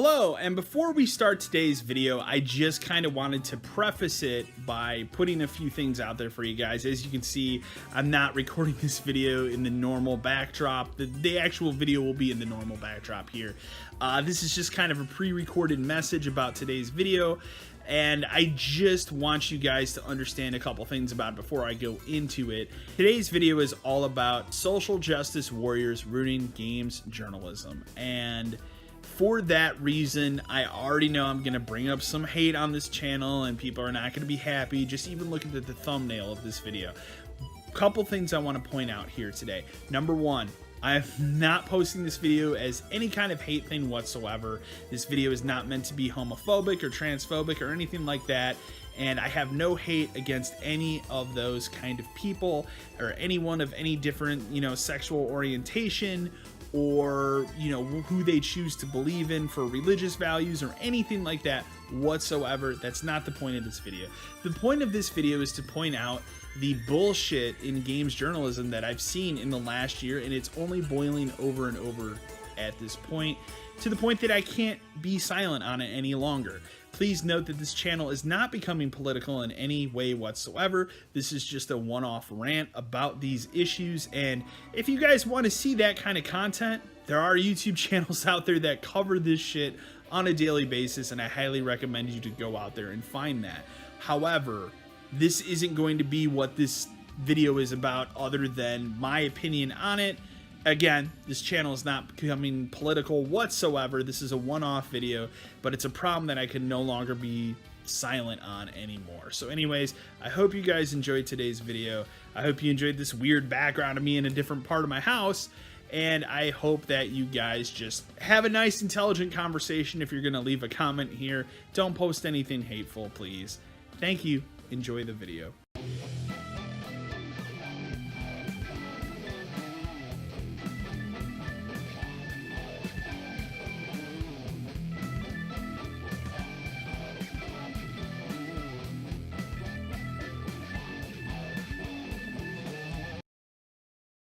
Hello, and before we start today's video, I just kind of wanted to preface it by putting a few things out there for you guys. As you can see, I'm not recording this video in the normal backdrop. The actual video will be in the normal backdrop here. This is just kind of a pre-recorded message about today's video, and I just want you guys to understand a couple things about it before I go into it. Today's video is all about social justice warriors ruining games journalism, and for that reason, I already know I'm going to bring up some hate on this channel and people are not going to be happy just even looking at the thumbnail of this video. Couple things I want to point out here today. Number one, I am not posting this video as any kind of hate thing whatsoever. This video is not meant to be homophobic or transphobic or anything like that. And I have no hate against any of those kind of people or anyone of any different, sexual orientation, or who they choose to believe in for religious values or anything like that whatsoever. That's not the point of this video. The point of this video is to point out the bullshit in games journalism that I've seen in the last year, and it's only boiling over and over at this point, to the point that I can't be silent on it any longer. Please note that this channel is not becoming political in any way whatsoever. This is just a one-off rant about these issues, and if you guys want to see that kind of content, there are YouTube channels out there that cover this shit on a daily basis, and I highly recommend you to go out there and find that. However, this isn't going to be what this video is about other than my opinion on it. Again, this channel is not becoming political whatsoever. This is a one-off video, but it's a problem that I can no longer be silent on anymore. So anyways, I hope you guys enjoyed today's video. I hope you enjoyed this weird background of me in a different part of my house, and I hope that you guys just have a nice, intelligent conversation. If you're going to leave a comment here, don't post anything hateful, please. Thank you. Enjoy the video.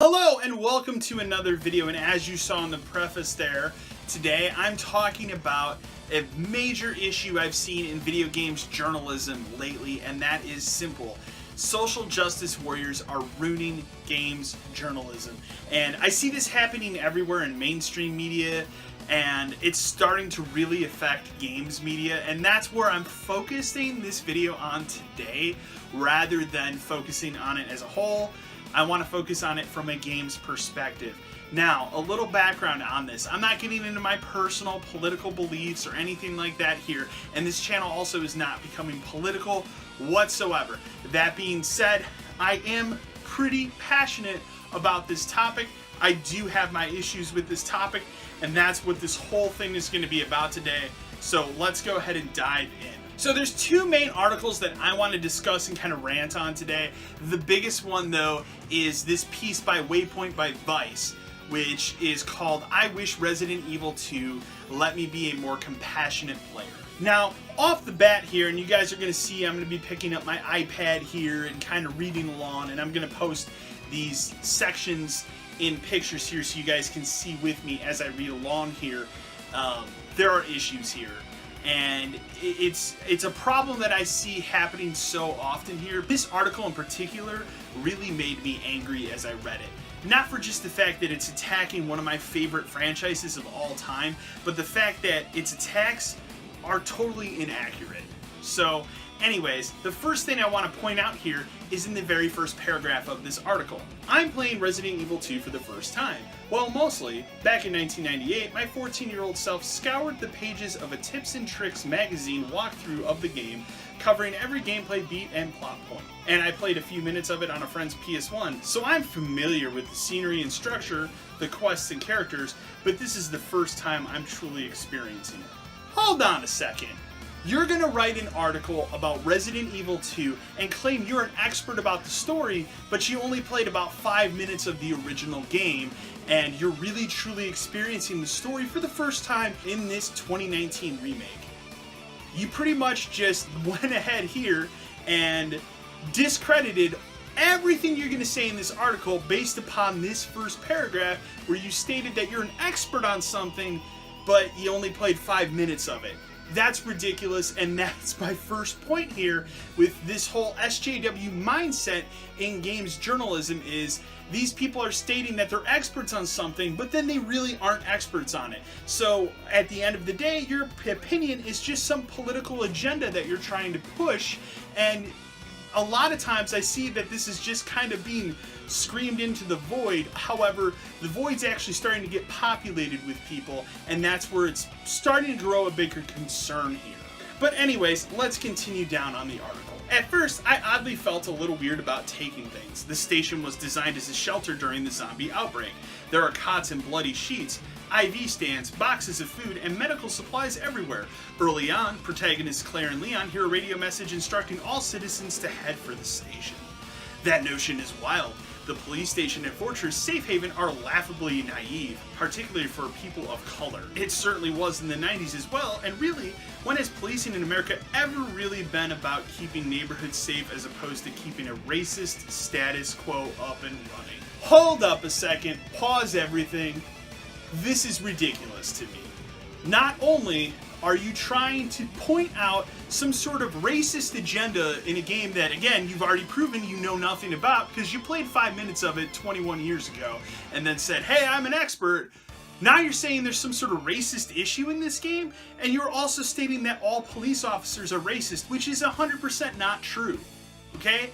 Hello and welcome to another video, and as you saw in the preface there, today I'm talking about a major issue I've seen in video games journalism lately, and that is simple. Social justice warriors are ruining games journalism, and I see this happening everywhere in mainstream media, and it's starting to really affect games media, and that's where I'm focusing this video on today rather than focusing on it as a whole. I want to focus on it from a game's perspective. Now, a little background on this. I'm not getting into my personal political beliefs or anything like that here, and this channel also is not becoming political whatsoever. That being said, I am pretty passionate about this topic. I do have my issues with this topic, and that's what this whole thing is going to be about today. So let's go ahead and dive in. So there's two main articles that I want to discuss and kind of rant on today. The biggest one, though, is this piece by Waypoint by Vice, which is called "I Wish Resident Evil 2 Let Me Be a More Compassionate Player." Now, off the bat here, and you guys are going to see I'm going to be picking up my iPad here and kind of reading along, and I'm going to post these sections in pictures here so you guys can see with me as I read along here. There are issues here, and it's a problem that I see happening so often here. This article in particular really made me angry as I read it. Not for just the fact that it's attacking one of my favorite franchises of all time, but the fact that its attacks are totally inaccurate. So anyways, the first thing I want to point out here is in the very first paragraph of this article. I'm playing Resident Evil 2 for the first time. Well, mostly, back in 1998, my 14-year-old self scoured the pages of a Tips and Tricks magazine walkthrough of the game, covering every gameplay beat and plot point. And I played a few minutes of it on a friend's PS1, so I'm familiar with the scenery and structure, the quests and characters, but this is the first time I'm truly experiencing it. Hold on a second. You're going to write an article about Resident Evil 2 and claim you're an expert about the story, but you only played about 5 minutes of the original game, and you're really truly experiencing the story for the first time in this 2019 remake. You pretty much just went ahead here and discredited everything you're going to say in this article based upon this first paragraph where you stated that you're an expert on something but you only played 5 minutes of it. That's ridiculous, and that's my first point here with this whole SJW mindset in games journalism is these people are stating that they're experts on something, but then they really aren't experts on it. So at the end of the day, your opinion is just some political agenda that you're trying to push, and a lot of times I see that this is just kind of being screamed into the void. However, the void's actually starting to get populated with people, and that's where it's starting to grow a bigger concern here. But anyways, let's continue down on the article. At first, I oddly felt a little weird about taking things. The station was designed as a shelter during the zombie outbreak. There are cots and bloody sheets, IV stands, boxes of food, and medical supplies everywhere. Early on, protagonists Claire and Leon hear a radio message instructing all citizens to head for the station. That notion is wild. The police station and Fortress Safe Haven are laughably naive, particularly for people of color. It certainly was in the 90s as well, and really, when has policing in America ever really been about keeping neighborhoods safe as opposed to keeping a racist status quo up and running? Hold up a second, pause everything. This is ridiculous to me. Not only are you trying to point out some sort of racist agenda in a game that, again, you've already proven you know nothing about because you played 5 minutes of it 21 years ago and then said, hey, I'm an expert. Now you're saying there's some sort of racist issue in this game, and you're also stating that all police officers are racist, which is 100% not true, okay?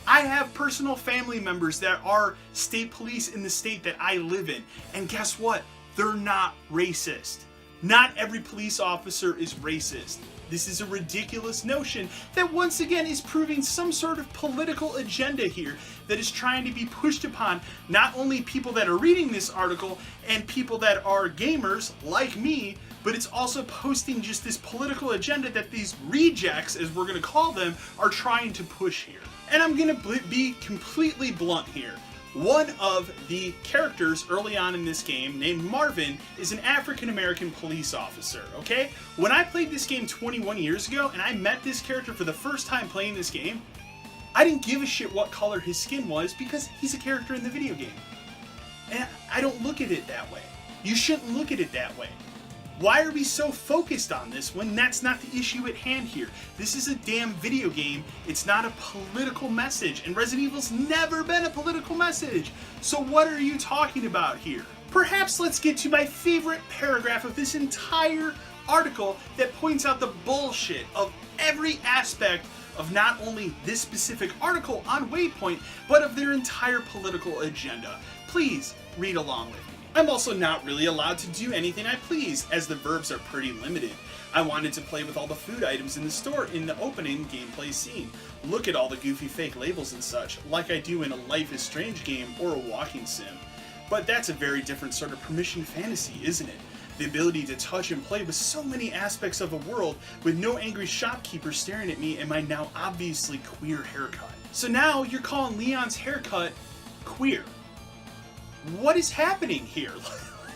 I have personal family members that are state police in the state that I live in, and guess what? They're not racist. Not every police officer is racist. This is a ridiculous notion that once again is proving some sort of political agenda here that is trying to be pushed upon not only people that are reading this article and people that are gamers like me, but it's also posting just this political agenda that these rejects, as we're going to call them, are trying to push here. And I'm going to be completely blunt here. One of the characters early on in this game, named Marvin, is an African-American police officer, okay? When I played this game 21 years ago, and I met this character for the first time playing this game, I didn't give a shit what color his skin was because he's a character in the video game. And I don't look at it that way. You shouldn't look at it that way. Why are we so focused on this when that's not the issue at hand here? This is a damn video game. It's not a political message, and Resident Evil's never been a political message. So what are you talking about here? Perhaps let's get to my favorite paragraph of this entire article that points out the bullshit of every aspect of not only this specific article on Waypoint, but of their entire political agenda. Please read along with me. I'm also not really allowed to do anything I please, as the verbs are pretty limited. I wanted to play with all the food items in the store in the opening gameplay scene. Look at all the goofy fake labels and such, like I do in a Life is Strange game or a walking sim. But that's a very different sort of permission fantasy, isn't it? The ability to touch and play with so many aspects of a world with no angry shopkeeper staring at me and my now obviously queer haircut. So now you're calling Leon's haircut queer. What is happening here?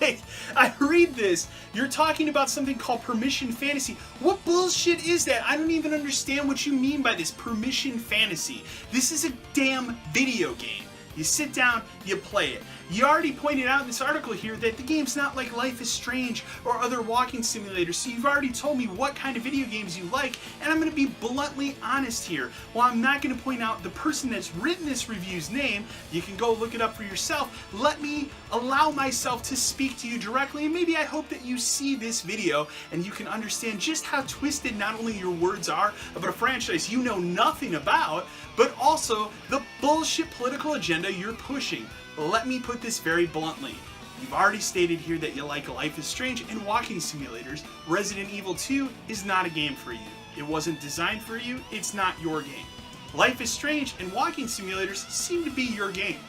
Like, I read this, you're talking about something called permission fantasy. What bullshit is that? I don't even understand what you mean by this permission fantasy. This is a damn video game. You sit down, you play it. You already pointed out in this article here that the game's not like Life is Strange or other walking simulators, so you've already told me what kind of video games you like, and I'm going to be bluntly honest here. While I'm not going to point out the person that's written this review's name, you can go look it up for yourself. Let me allow myself to speak to you directly, and maybe I hope that you see this video and you can understand just how twisted not only your words are about a franchise you know nothing about, but also the bullshit political agenda you're pushing. Let me put this very bluntly. You've already stated here that you like Life is Strange and walking simulators. Resident Evil 2 is not a game for you. It wasn't designed for you, it's not your game. Life is Strange and walking simulators seem to be your game.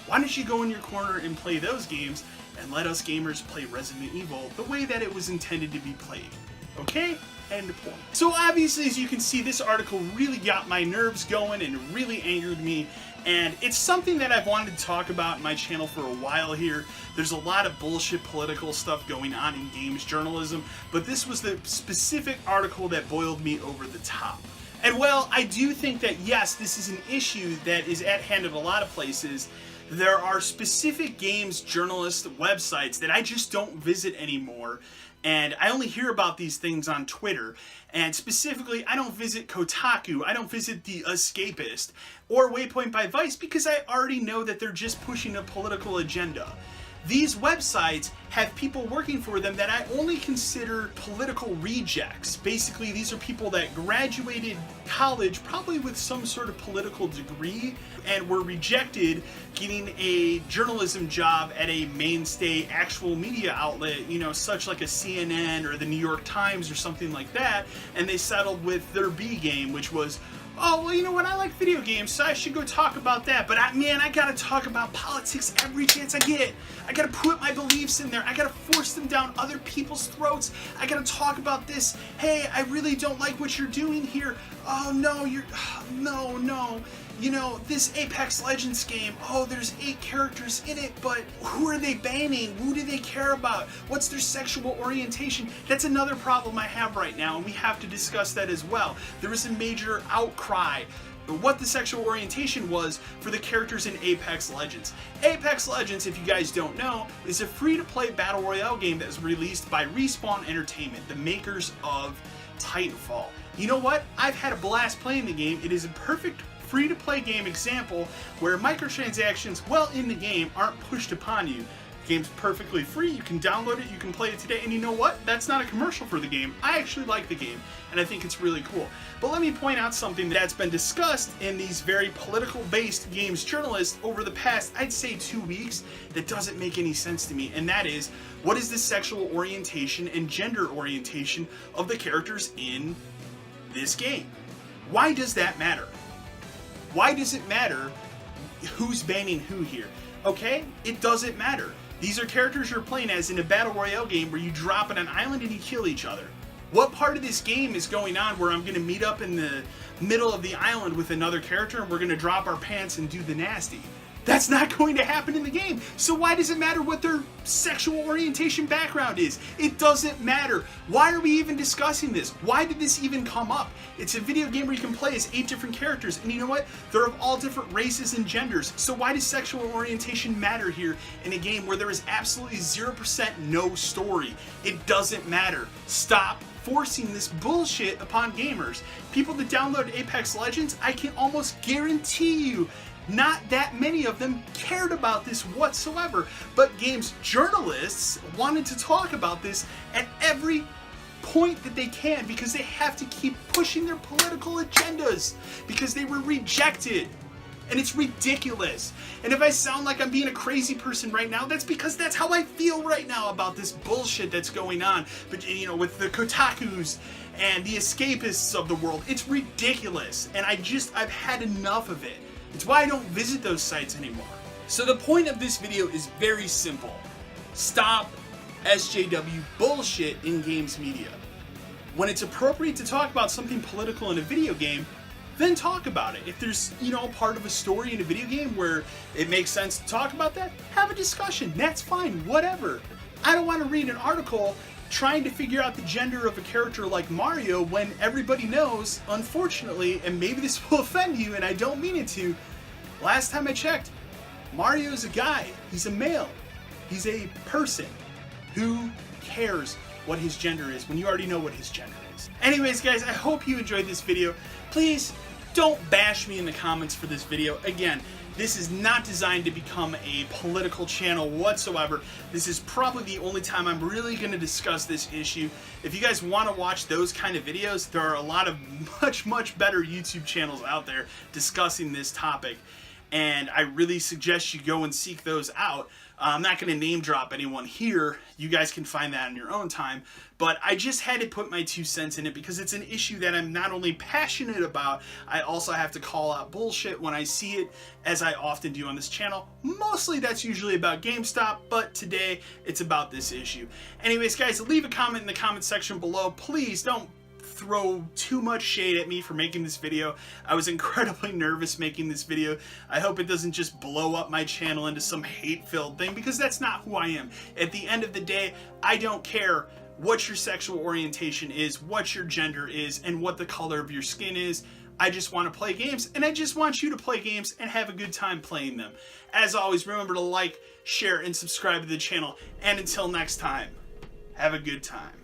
Why don't you go in your corner and play those games and let us gamers play Resident Evil the way that it was intended to be played? Okay? End point. So obviously, as you can see, this article really got my nerves going and really angered me, and it's something that I've wanted to talk about in my channel for a while here. There's a lot of bullshit political stuff going on in games journalism, but this was the specific article that boiled me over the top. And well, I do think that yes, this is an issue that is at hand in a lot of places. There are specific games journalist websites that I just don't visit anymore And I only hear about these things on Twitter. And specifically, I don't visit Kotaku, I don't visit The Escapist, or Waypoint by Vice because I already know that they're just pushing a political agenda. These websites have people working for them that I only consider political rejects. Basically, these are people that graduated college probably with some sort of political degree and were rejected getting a journalism job at a mainstay actual media outlet, you know, such like a CNN or the New York Times or something like that, and they settled with their B game, which was, oh, well, you know what, I like video games, so I should go talk about that. But I gotta talk about politics every chance I get. I gotta put my beliefs in there. I gotta force them down other people's throats. I gotta talk about this. Hey, I really don't like what you're doing here. Oh, no, no. You know, this Apex Legends game, oh, there's 8 characters in it, but who are they banning? Who do they care about? What's their sexual orientation? That's another problem I have right now, and we have to discuss that as well. There is a major outcry what the sexual orientation was for the characters in Apex Legends. Apex Legends, if you guys don't know, is a free-to-play battle royale game that was released by Respawn Entertainment, the makers of Titanfall. You know what? I've had a blast playing the game. It is a perfect free-to-play game example where microtransactions, well, in the game, aren't pushed upon you. The game's perfectly free, you can download it, you can play it today, and you know what? That's not a commercial for the game. I actually like the game, and I think it's really cool. But let me point out something that's been discussed in these very political-based games journalists over the past, I'd say 2 weeks, that doesn't make any sense to me, and that is, what is the sexual orientation and gender orientation of the characters in this game? Why does that matter? Why does it matter who's banning who here? Okay, it doesn't matter. These are characters you're playing as in a battle royale game where you drop on an island and you kill each other. What part of this game is going on where I'm going to meet up in the middle of the island with another character and we're going to drop our pants and do the nasty? That's not going to happen in the game. So why does it matter what their sexual orientation background is? It doesn't matter. Why are we even discussing this? Why did this even come up? It's a video game where you can play as 8 different characters, and you know what? They're of all different races and genders. So why does sexual orientation matter here in a game where there is absolutely 0% no story? It doesn't matter. Stop forcing this bullshit upon gamers. People that download Apex Legends, I can almost guarantee you not that many of them cared about this whatsoever, but games journalists wanted to talk about this at every point that they can because they have to keep pushing their political agendas because they were rejected. And it's ridiculous. And if I sound like I'm being a crazy person right now, that's because that's how I feel right now about this bullshit that's going on. But you know, with the Kotakus and the Escapists of the world, it's ridiculous. And I've had enough of it. It's why I don't visit those sites anymore. So the point of this video is very simple. Stop SJW bullshit in games media. When it's appropriate to talk about something political in a video game, then talk about it. If there's, you know, part of a story in a video game where it makes sense to talk about that, have a discussion. That's fine, whatever. I don't want to read an article trying to figure out the gender of a character like Mario when everybody knows, unfortunately, and maybe this will offend you and I don't mean it to, last time I checked, Mario's a guy. He's a male. He's a person. Who cares what his gender is when you already know what his gender is? Anyways, guys, I hope you enjoyed this video. Please don't bash me in the comments for this video. Again, this is not designed to become a political channel whatsoever. This is probably the only time I'm really going to discuss this issue. If you guys want to watch those kind of videos, there are a lot of much better YouTube channels out there discussing this topic. And I really suggest you go and seek those out. I'm not going to name drop anyone here. You guys can find that in your own time. But I just had to put my 2 cents in it because it's an issue that I'm not only passionate about, I also have to call out bullshit when I see it, as I often do on this channel. Mostly that's usually about GameStop, but today it's about this issue. Anyways, guys, leave a comment in the comment section below. Please don't throw too much shade at me for making this video. I was incredibly nervous making this video. I hope it doesn't just blow up my channel into some hate-filled thing, because that's not who I am. At the end of the day, I don't care what your sexual orientation is, what your gender is, and what the color of your skin is. I just want to play games, and I just want you to play games and have a good time playing them. As always, remember to like, share, and subscribe to the channel. And until next time, Have a good time.